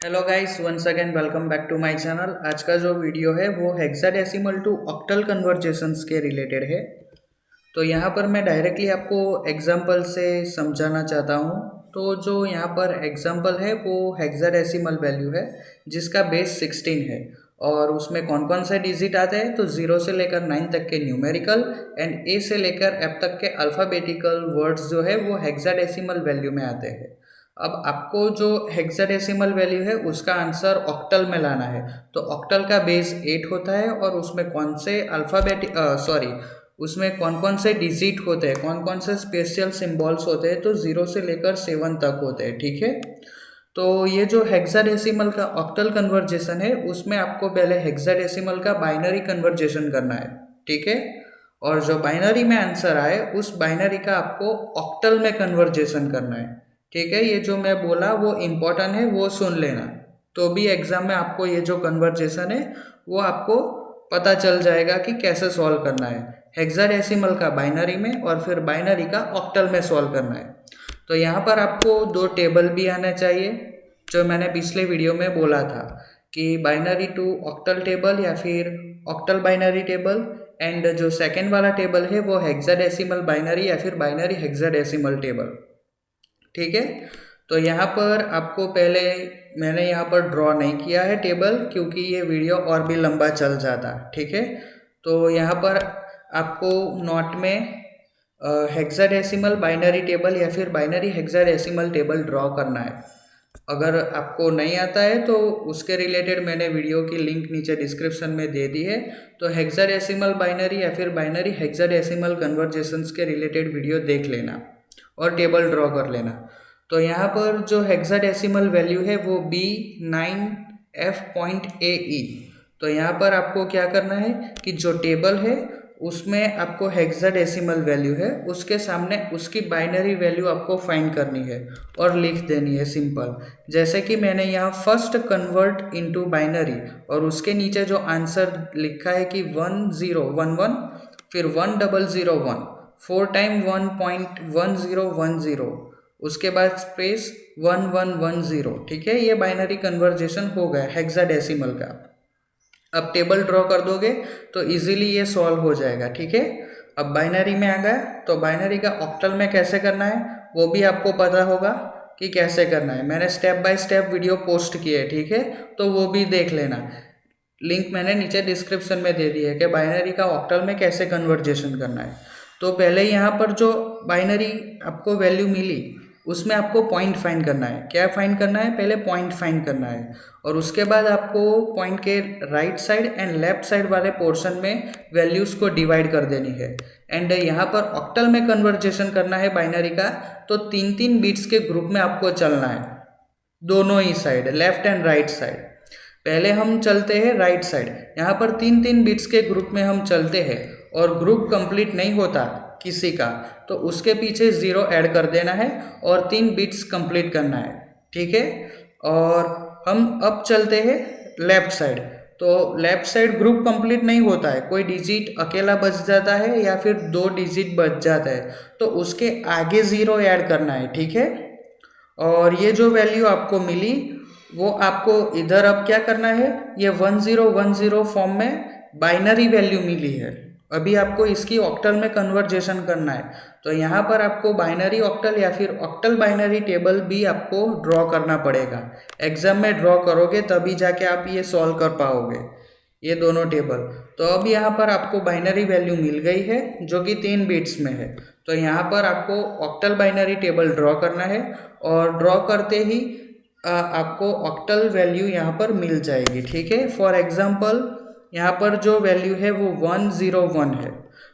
Hello guys, once again welcome back to my channel. आज का जो वीडियो है वो हेक्साडेसिमल टू ऑक्टल कन्वर्जेशंस के रिलेटेड है। तो यहाँ पर मैं डायरेक्टली आपको एग्जांपल से समझाना चाहता हूँ। तो जो यहाँ पर एग्जांपल है वो हेक्साडेसिमल वैल्यू है जिसका बेस 16 है और उसमें कौन कौन से डिजिट आते हैं। तो 0 से लेकर 9 तक के न्यूमेरिकल एंड ए से लेकर एफ तक के अल्फ़ाबेटिकल वर्ड्स जो है वो हेक्साडेसिमल वैल्यू में आते हैं। अब आपको जो हेक्साडेसिमल वैल्यू है उसका आंसर ऑक्टल में लाना है। तो ऑक्टल का बेस 8 होता है और उसमें कौन से उसमें कौन कौन से डिजिट होते हैं, कौन कौन से स्पेशल सिंबल्स होते हैं। तो 0 से लेकर 7 तक होते हैं, ठीक है। तो ये जो हेक्साडेसिमल का ऑक्टल कन्वर्जेशन है उसमें आपको पहले हेक्साडेसिमल का बाइनरी कन्वर्जेशन करना है, ठीक है। और जो बाइनरी में आंसर आए उस बाइनरी का आपको ऑक्टल में कन्वर्जेशन करना है, ठीक है। ये जो मैं बोला वो इम्पोर्टेंट है, वो सुन लेना। तो भी एग्जाम में आपको ये जो कन्वर्जेशन है वो आपको पता चल जाएगा कि कैसे सॉल्व करना है। हेक्साडेसिमल का बाइनरी में और फिर बाइनरी का ऑक्टल में सॉल्व करना है। तो यहाँ पर आपको दो टेबल भी आना चाहिए जो मैंने पिछले वीडियो में बोला था कि बाइनरी टू ऑक्टल टेबल या फिर ऑक्टल बाइनरी टेबल। एंड जो सेकेंड वाला टेबल है वो हेक्साडेसिमल बाइनरी या फिर बाइनरी हेक्साडेसिमल टेबल, ठीक है। तो यहाँ पर आपको पहले मैंने यहाँ पर ड्रॉ नहीं किया है टेबल क्योंकि ये वीडियो और भी लंबा चल जाता, ठीक है। तो यहाँ पर आपको नोट में हेक्साडेसिमल बाइनरी टेबल या फिर बाइनरी हेक्साडेसिमल टेबल ड्रॉ करना है। अगर आपको नहीं आता है तो उसके रिलेटेड मैंने वीडियो की लिंक नीचे डिस्क्रिप्शन में दे दी है। तो हेक्साडेसिमल बाइनरी या फिर बाइनरी हेक्साडेसिमल कन्वर्जेशंस के रिलेटेड वीडियो देख लेना और टेबल ड्रॉ कर लेना। तो यहाँ पर जो हेक्साडेसिमल वैल्यू है वो B9F.AE। तो यहाँ पर आपको क्या करना है कि जो टेबल है उसमें आपको हेक्साडेसिमल वैल्यू है उसके सामने उसकी बाइनरी वैल्यू आपको फाइंड करनी है और लिख देनी है सिंपल। जैसे कि मैंने यहाँ फर्स्ट कन्वर्ट इनटू बाइनरी और उसके नीचे जो आंसर लिखा है कि 1011 फिर 1001 4 टाइम 1.1010 उसके बाद स्पेस 1110, ठीक है। ये बाइनरी कन्वर्जेशन हो गया हेक्साडेसिमल का। अब टेबल ड्रॉ कर दोगे तो इजीली ये सॉल्व हो जाएगा, ठीक है। अब बाइनरी में आ गया तो बाइनरी का ऑक्टल में कैसे करना है वो भी आपको पता होगा कि कैसे करना है। मैंने step by step video post किए, ठीक है। तो वो भी देख लेना, लिंक मैंने नीचे डिस्क्रिप्शन में दे दी है कि बाइनरी का ऑक्टल में कैसे कन्वर्जेशन करना है। तो पहले यहाँ पर जो बाइनरी आपको वैल्यू मिली उसमें आपको पॉइंट फाइंड करना है। क्या फाइंड करना है? पहले पॉइंट फाइंड करना है और उसके बाद आपको पॉइंट के right side and left side वाले पोर्शन में वैल्यूज़ को डिवाइड कर देनी है। एंड यहाँ पर ऑक्टल में कन्वर्जेशन करना है बाइनरी का। तो 3-3 बिट्स के ग्रुप में आपको चलना है, दोनों ही side, left and right side. पहले हम चलते हैं राइट साइड। यहाँ पर 3-3 बिट्स के ग्रुप में हम चलते हैं और ग्रुप कंप्लीट नहीं होता किसी का तो उसके पीछे 0 ऐड कर देना है और 3 बिट्स कंप्लीट करना है, ठीक है। और हम अब चलते हैं लेफ्ट साइड। तो लेफ्ट साइड ग्रुप कंप्लीट नहीं होता है, कोई डिजिट अकेला बच जाता है या फिर 2 डिजिट बच जाता है तो उसके आगे 0 ऐड करना है, ठीक है। और ये जो वैल्यू आपको मिली वो आपको इधर अब क्या करना है, ये 1010 फॉर्म में बाइनरी वैल्यू मिली है। अभी आपको इसकी ऑक्टल में कन्वर्जेशन करना है। तो यहाँ पर आपको बाइनरी ऑक्टल या फिर ऑक्टल बाइनरी टेबल भी आपको ड्रॉ करना पड़ेगा। एग्जाम में ड्रॉ करोगे तभी जाके आप ये सॉल्व कर पाओगे, ये दोनों टेबल। तो अब यहाँ पर आपको बाइनरी वैल्यू मिल गई है जो कि 3 बिट्स में है। तो यहाँ पर आपको ऑक्टल बाइनरी टेबल ड्रॉ करना है और ड्रॉ करते ही आपको ऑक्टल वैल्यू यहाँ पर मिल जाएगी, ठीक है। फॉर एग्जांपल यहाँ पर जो वैल्यू है वो 101 है।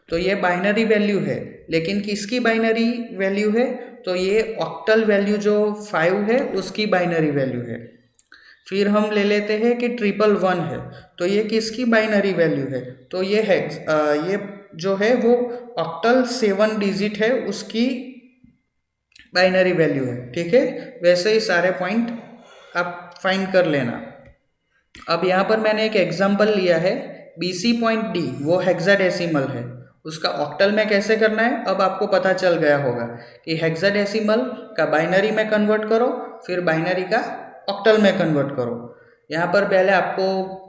तो ये बाइनरी वैल्यू है लेकिन किसकी बाइनरी वैल्यू है? तो ये ऑक्टल वैल्यू जो 5 है उसकी बाइनरी वैल्यू है। फिर हम ले लेते हैं कि 111 है। तो ये किसकी बाइनरी वैल्यू है? तो ये है ये जो है वो ऑक्टल 7 डिजिट है उसकी बाइनरी वैल्यू है, ठीक है। वैसे ही सारे पॉइंट आप फाइंड कर लेना। अब यहाँ पर मैंने एक एग्जांपल लिया है BC.D, वो हेक्साडेसिमल है। उसका ऑक्टल में कैसे करना है अब आपको पता चल गया होगा कि हेक्साडेसिमल का बाइनरी में कन्वर्ट करो फिर बाइनरी का ऑक्टल में कन्वर्ट करो। यहाँ पर पहले आपको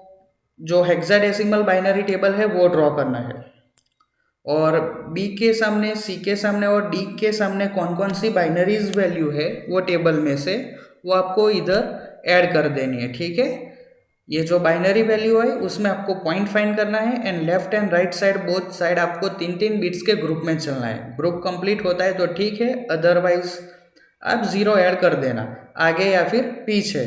जो हेक्साडेसिमल बाइनरी टेबल है वो ड्रॉ करना है, और बी के सामने, सी के सामने और डी के सामने कौन कौन सी बाइनरीज वैल्यू है वो टेबल में से वो आपको इधर ऐड कर देनी है, ठीक है। ये जो बाइनरी वैल्यू है उसमें आपको पॉइंट फाइंड करना है, and left and right side both side आपको 3-3 बिट्स के ग्रुप में चलना है। ग्रुप कंप्लीट होता है तो ठीक है, अदरवाइज आप 0 ऐड कर देना, आगे या फिर पीछे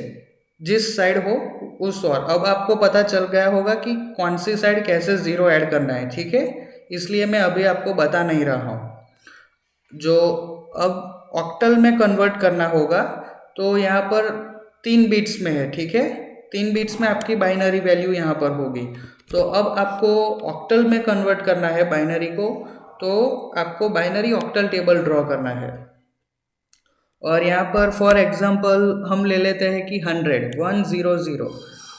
जिस साइड हो उस ओर। अब आपको पता चल गया होगा कि कौन सी साइड कैसे 0 ऐड करना है, ठीक है, इसलिए मैं अभी आपको बता नहीं रहा हूँ। जो अब ऑक्टल में कन्वर्ट करना होगा तो यहाँ पर 3 बिट्स में है, ठीक है, 3 बिट्स में आपकी बाइनरी वैल्यू यहाँ पर होगी। तो अब आपको ऑक्टल में कन्वर्ट करना है बाइनरी को, तो आपको बाइनरी ऑक्टल टेबल ड्रॉ करना है। और यहाँ पर फॉर एग्जांपल हम ले लेते हैं कि 100,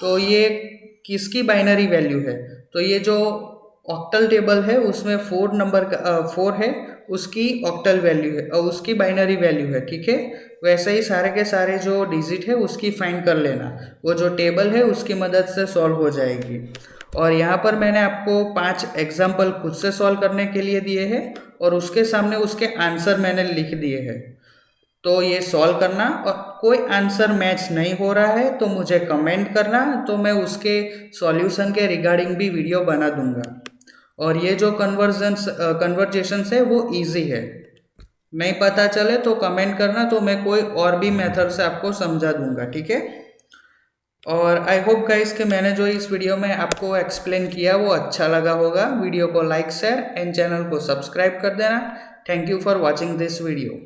तो ये किसकी बाइनरी वैल्यू है, तो ये जो ऑक्टल टेबल है उसमें 4 नंबर का 4 है, उसकी ऑक्टल वैल्यू है और उसकी बाइनरी वैल्यू है, ठीक है। वैसे ही सारे के सारे जो डिजिट है उसकी फाइंड कर लेना, वो जो टेबल है उसकी मदद से सॉल्व हो जाएगी। और यहाँ पर मैंने आपको 5 एग्जाम्पल खुद से सॉल्व करने के लिए दिए हैं और उसके सामने उसके आंसर मैंने लिख दिए हैं। तो ये सॉल्व करना, और कोई आंसर मैच नहीं हो रहा है तो मुझे कमेंट करना, तो मैं उसके सॉल्यूशन के रिगार्डिंग भी वीडियो बना दूंगा। और ये जो कन्वर्जेशंस है वो इजी है, नहीं पता चले तो कमेंट करना, तो मैं कोई और भी मेथड से आपको समझा दूंगा, ठीक है। और आई होप गाइस कि मैंने जो इस वीडियो में आपको एक्सप्लेन किया वो अच्छा लगा होगा। वीडियो को लाइक, शेयर एंड चैनल को सब्सक्राइब कर देना। Thank you for watching this video.